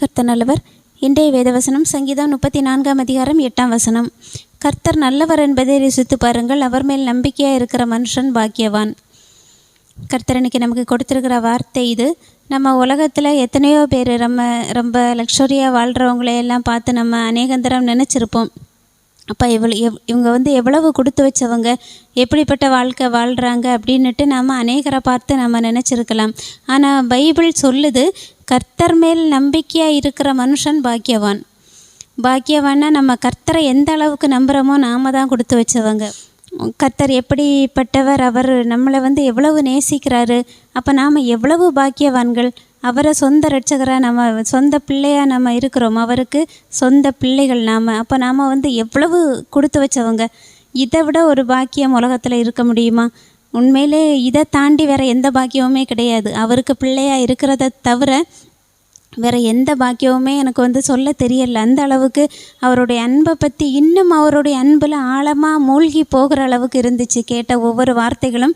கர்த்தர் நல்லவர். இன்றைய வேதவசனம் சங்கீதம் 34 அதிகாரம் 8 கர்த்தர் நல்லவர் என்பதை ருசித்து பாருங்கள், அவர் மேல் நம்பிக்கையாக இருக்கிற மனுஷன் பாக்கியவான். கர்த்தர் இன்னைக்கு நமக்கு கொடுத்துருக்கிற வார்த்தை இது. நம்ம உலகத்தில் எத்தனையோ பேர் ரொம்ப லக்ஸரியாக வாழ்கிறவங்களையெல்லாம் பார்த்து நம்ம அநேகந்தரம் நினச்சிருப்போம். அப்போ இவங்க எவ்வளவு கொடுத்து வச்சவங்க, எப்படிப்பட்ட வாழ்க்கை வாழ்கிறாங்க அப்படின்னுட்டு நாம் அநேகரை பார்த்து நம்ம நினச்சிருக்கலாம். ஆனால் பைபிள் சொல்லுது, கர்த்தர் மேல் நம்பிக்கையாக இருக்கிற மனுஷன் பாக்கியவான். பாக்கியவான்னா நம்ம கர்த்தரை எந்த அளவுக்கு நம்புகிறோமோ நாம் தான் கொடுத்து வச்சவங்க. கர்த்தர் எப்படிப்பட்டவர், அவர் நம்மளை எவ்வளவு நேசிக்கிறாரு. அப்போ நாம் எவ்வளவு பாக்கியவான்கள். அவரை சொந்த இரட்சகராக நம்ம சொந்த பிள்ளையாக நம்ம இருக்கிறோம், அவருக்கு சொந்த பிள்ளைகள் நாம். அப்போ நாம் எவ்வளவு கொடுத்து வச்சவங்க. இதை விட ஒரு பாக்கியம் உலகத்தில் இருக்க முடியுமா? உண்மையிலே இதை தாண்டி வேறு எந்த பாக்கியமுமே கிடையாது. அவருக்கு பிள்ளையாக இருக்கிறத தவிர வேறு எந்த பாக்கியமுமே எனக்கு சொல்ல தெரியல. அந்த அளவுக்கு அவருடைய அன்பை பற்றி இன்னும் அவருடைய அன்பில் ஆழமாக மூழ்கி போகிற அளவுக்கு இருந்துச்சு கேட்ட ஒவ்வொரு வார்த்தைகளும்.